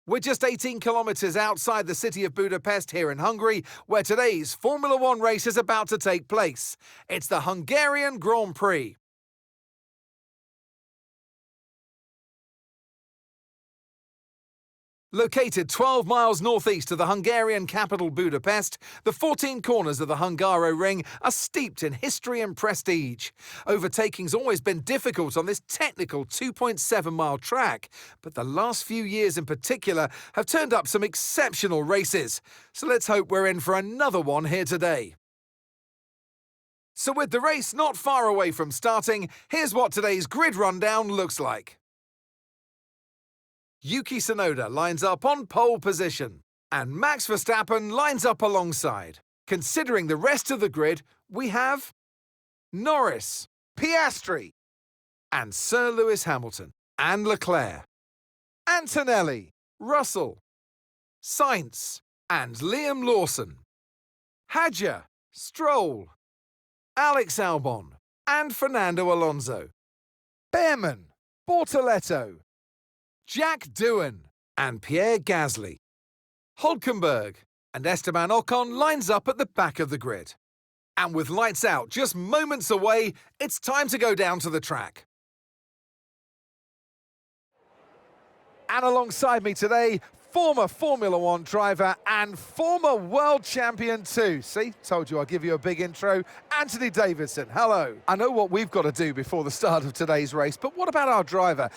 We're just 18 kilometres outside the city of Budapest here in Hungary, where today's Formula One race is about to take place. It's the Hungarian Grand Prix. Located 12 miles northeast of the Hungarian capital Budapest, the 14 corners of the Hungaro Ring are steeped in history and prestige. Overtaking's always been difficult on this technical 2.7-mile track, but the last few years in particular have turned up some exceptional races. So let's hope we're in for another one here today. So with the race not far away from starting, here's what today's grid rundown looks like. Yuki Tsunoda lines up on pole position, and Max Verstappen lines up alongside. Considering the rest of the grid, we have Norris, Piastri, and Sir Lewis Hamilton, and Leclerc, Antonelli, Russell, Sainz, and Liam Lawson, Hadjar, Stroll, Alex Albon, and Fernando Alonso, Behrman, Bortoletto, Jack Doohan and Pierre Gasly. Hülkenberg and Esteban Ocon lines up at the back of the grid. And with lights out just moments away, it's time to go down to the track. And alongside me today, former Formula One driver and former world champion too. See, told you I'll give you a big intro. Anthony Davidson, hello. I know what we've got to do before the start of today's race, but what about our driver?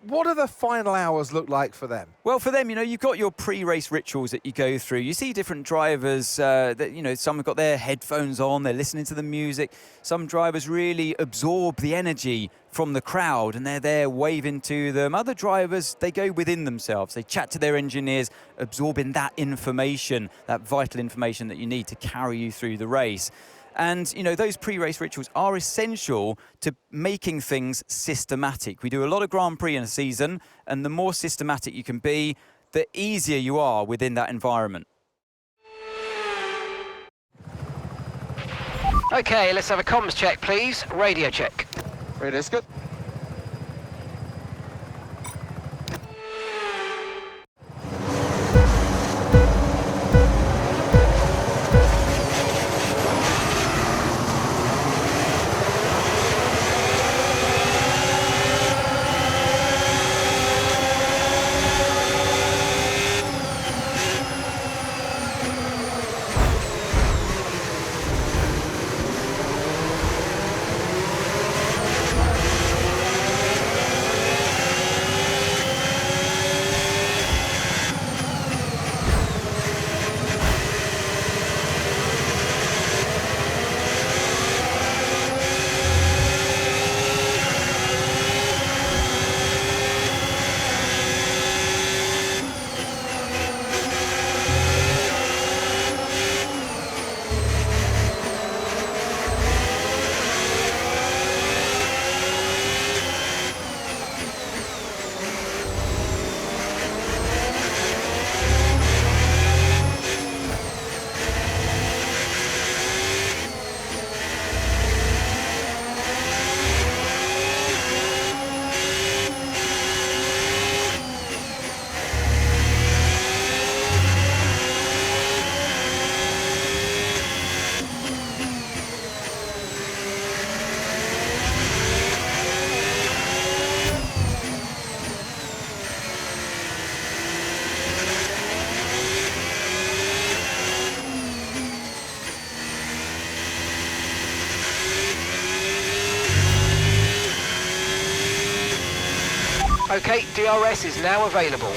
What do the final hours look like for them? Well, for them, you've got your pre-race rituals that you go through. You see different drivers that, some have got their headphones on, they're listening to the music. Some drivers really absorb the energy from the crowd and they're there waving to them. Other drivers, they go within themselves. They chat to their engineers, absorbing that information, that vital information that you need to carry you through the race. And, those pre-race rituals are essential to making things systematic. We do a lot of Grand Prix in a season, and the more systematic you can be, the easier you are within that environment. OK, let's have a comms check, please. Radio check. Radio's good. OK, DRS is now available.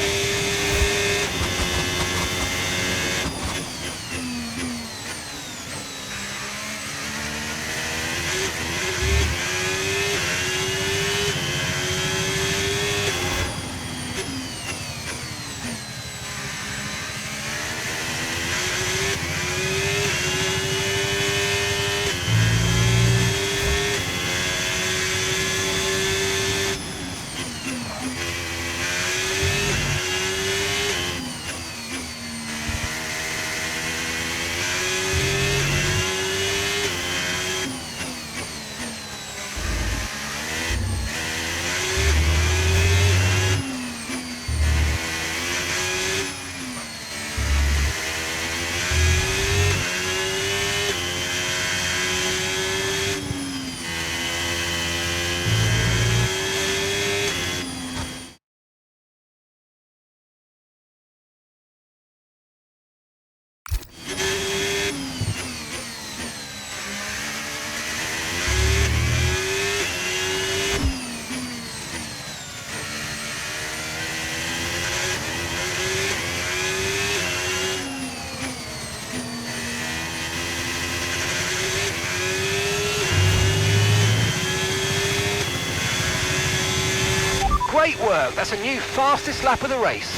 work. That's a new fastest lap of the race.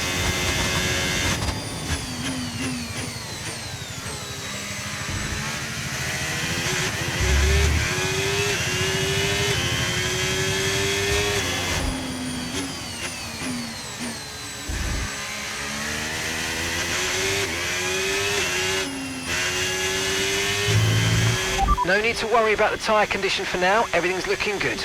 No need to worry about the tyre condition for now, everything's looking good.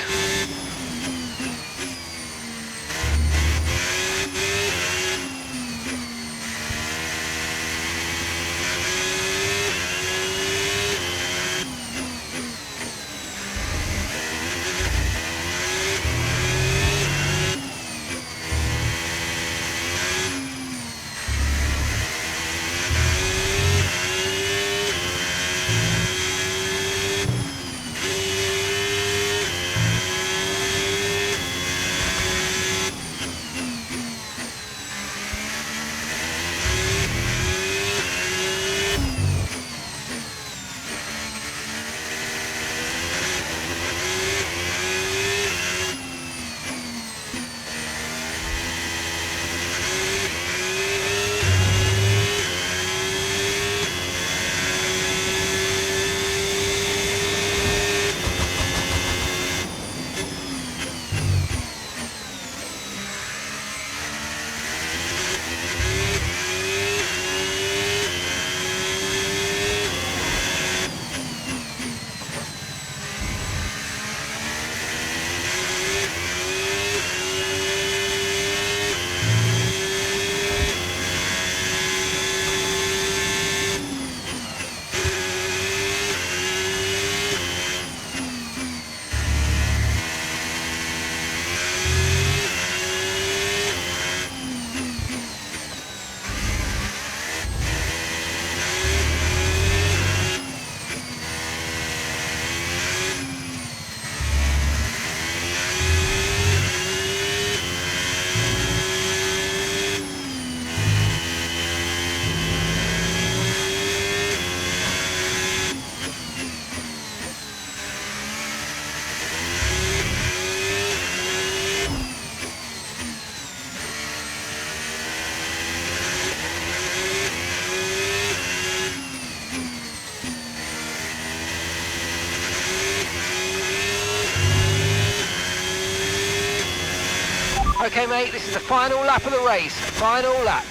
Okay, mate, this is the final lap of the race. Final lap.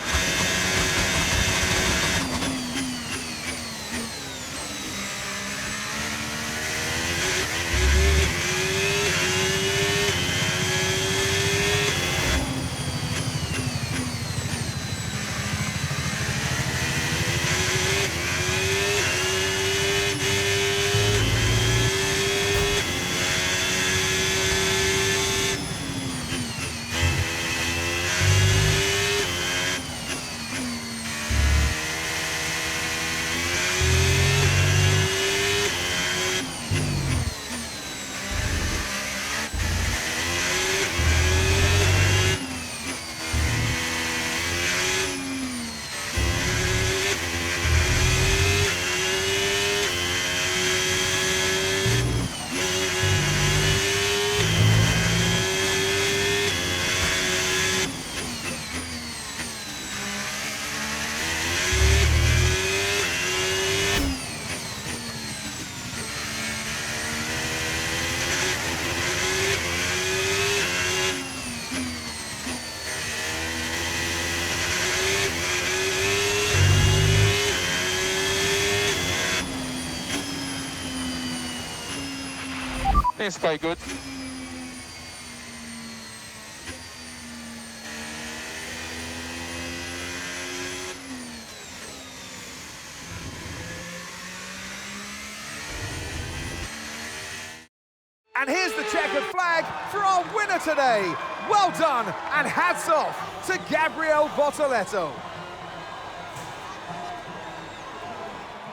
It's quite good. And here's the checkered flag for our winner today. Well done and hats off to Gabriele Bortoleto.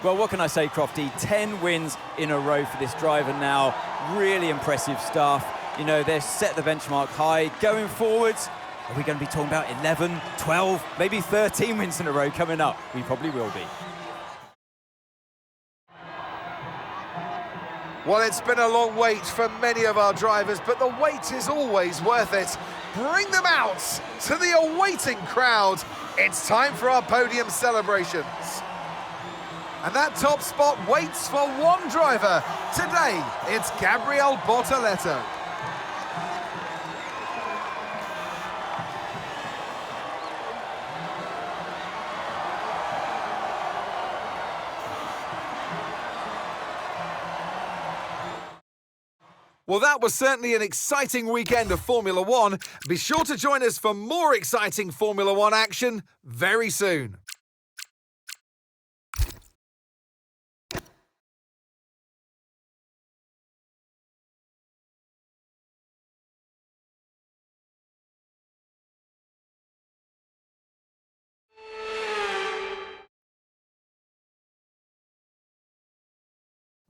Well, what can I say, Crofty? 10 wins in a row for this driver now. Really impressive stuff. You know, they've set the benchmark high. Going forwards, are we going to be talking about 11, 12, maybe 13 wins in a row coming up? We probably will be. Well, it's been a long wait for many of our drivers, but the wait is always worth it. bring them out to the awaiting crowd. It's time for our podium celebrations. And that top spot waits for one driver. Today, it's Gabriel Bortoletto. Well, that was certainly an exciting weekend of Formula One. Be sure to join us for more exciting Formula One action very soon.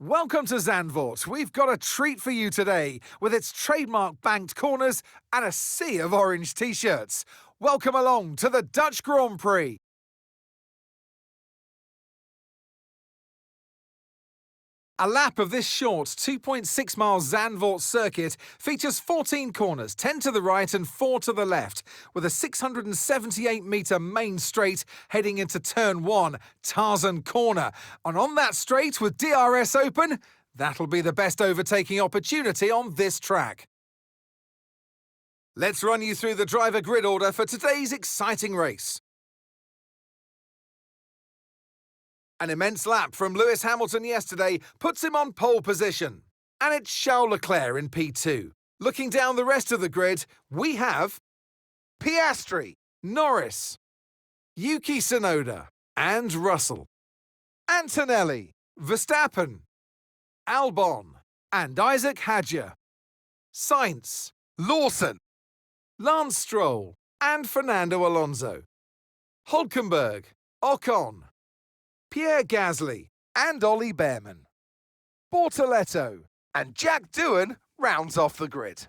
Welcome to Zandvoort. We've got a treat for you today with its trademark banked corners and a sea of orange t-shirts. Welcome along to the Dutch Grand Prix. A lap of this short 2.6 mile Zandvoort circuit features 14 corners, 10 to the right and 4 to the left, with a 678-metre main straight heading into turn 1, Tarzan Corner. And on that straight with DRS open, that'll be the best overtaking opportunity on this track. Let's run you through the driver grid order for today's exciting race. An immense lap from Lewis Hamilton yesterday puts him on pole position. And it's Charles Leclerc in P2. Looking down the rest of the grid, we have Piastri, Norris, Yuki Tsunoda, and Russell. Antonelli, Verstappen, Albon, and Isaac Hadjar. Sainz, Lawson, Lance Stroll, and Fernando Alonso. Hülkenberg, Ocon, Pierre Gasly and Ollie Behrman. Bortoletto and Jack Doohan rounds off the grid.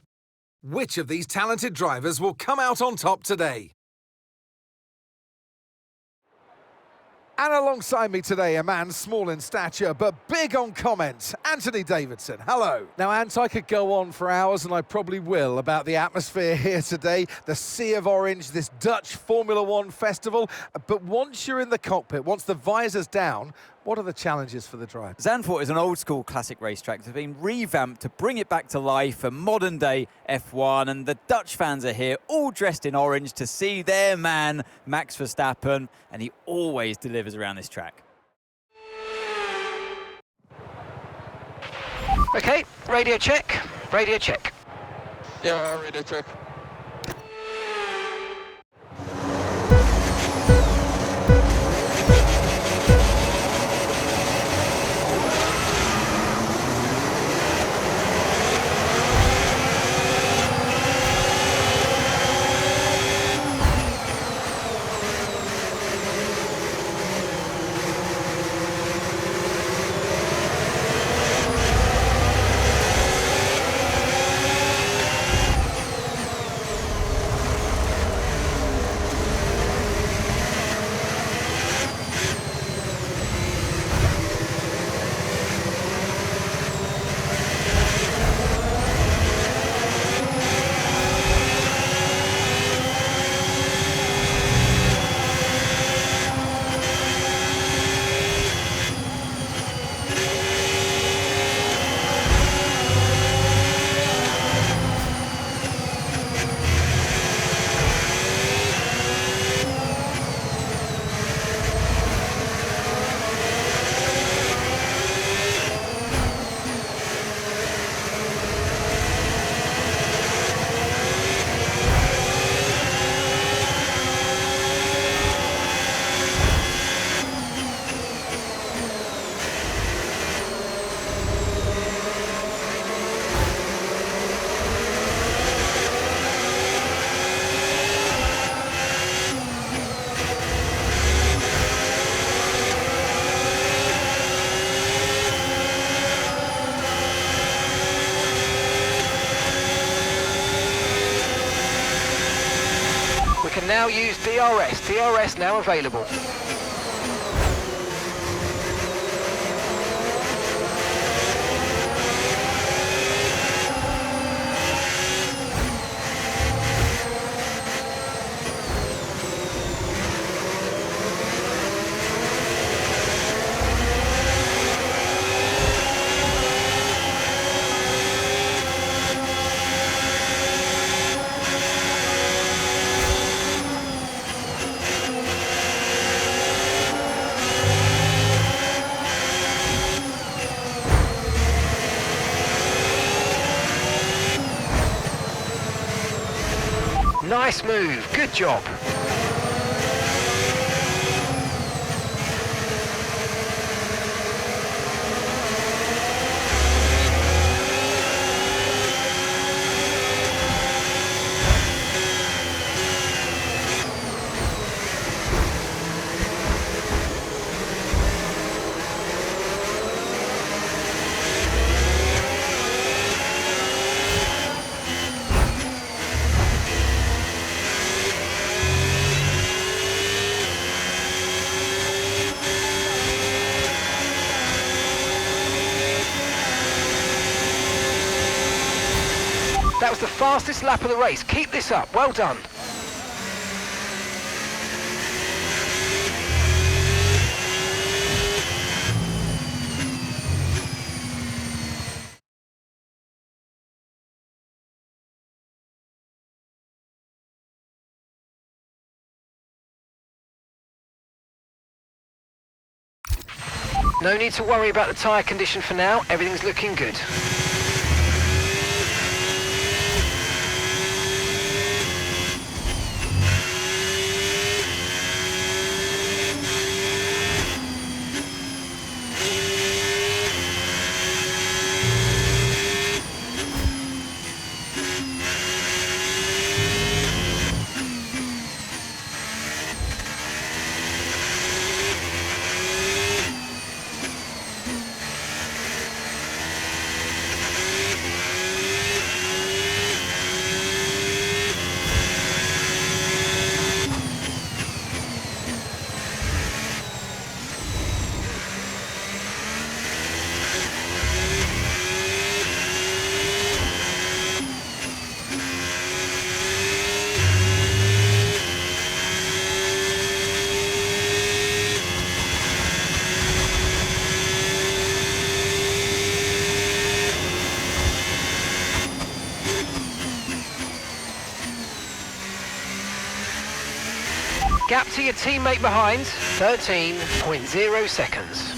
Which of these talented drivers will come out on top today? And alongside me today, a man small in stature but big on comment, Anthony Davidson. Hello. Now, Ant, I could go on for hours, and I probably will, about the atmosphere here today, the sea of orange, this Dutch Formula One festival. But once you're in the cockpit, once the visor's down, what are the challenges for the driver? Zandvoort is an old-school classic racetrack that's been revamped to bring it back to life for modern-day F1, and the Dutch fans are here, all dressed in orange, to see their man, Max Verstappen, and he always delivers around this track. Okay, radio check, radio check. Yeah, radio check. Can now use DRS. DRS now available. Nice move, good job. That was the fastest lap of the race. Keep this up. Well done. No need to worry about the tyre condition for now. Everything's looking good. Gap to your teammate behind, 13.0 seconds.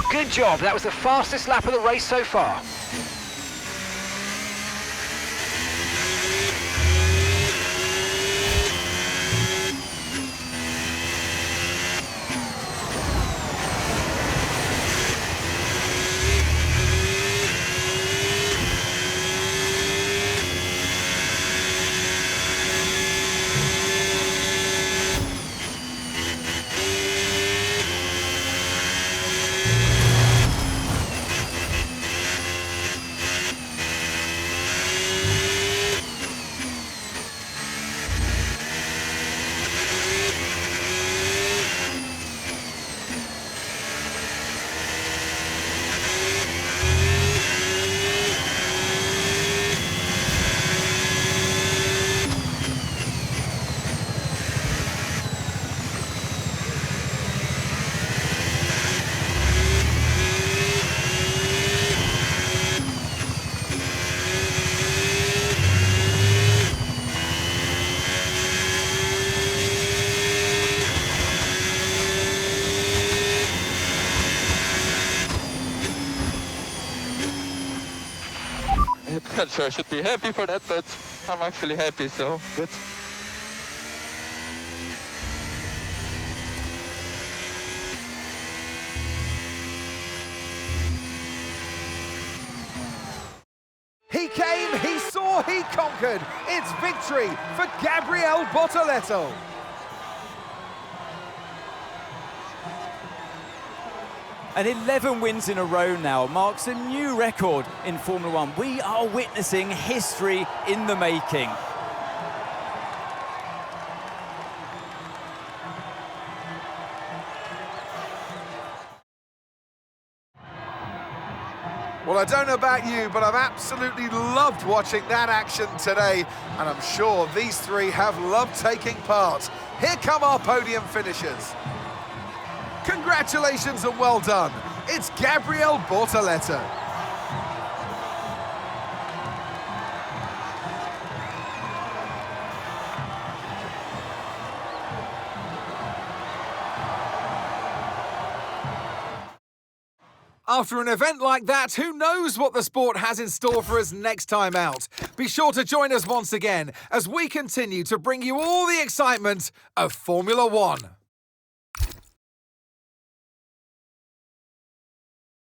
Good job, that was the fastest lap of the race so far. Not sure I should be happy for that, but I'm actually happy, so good. conquered. It's victory for Gabriele Bortoleto. And 11 wins in a row now marks a new record in Formula One. We are witnessing history in the making. Well, I don't know about you, but I've absolutely loved watching that action today, and I'm sure these three have loved taking part. Here come our podium finishers. Congratulations and well done. It's Gabriele Bortoleto. After an event like that, who knows what the sport has in store for us next time out? Be sure to join us once again as we continue to bring you all the excitement of Formula One.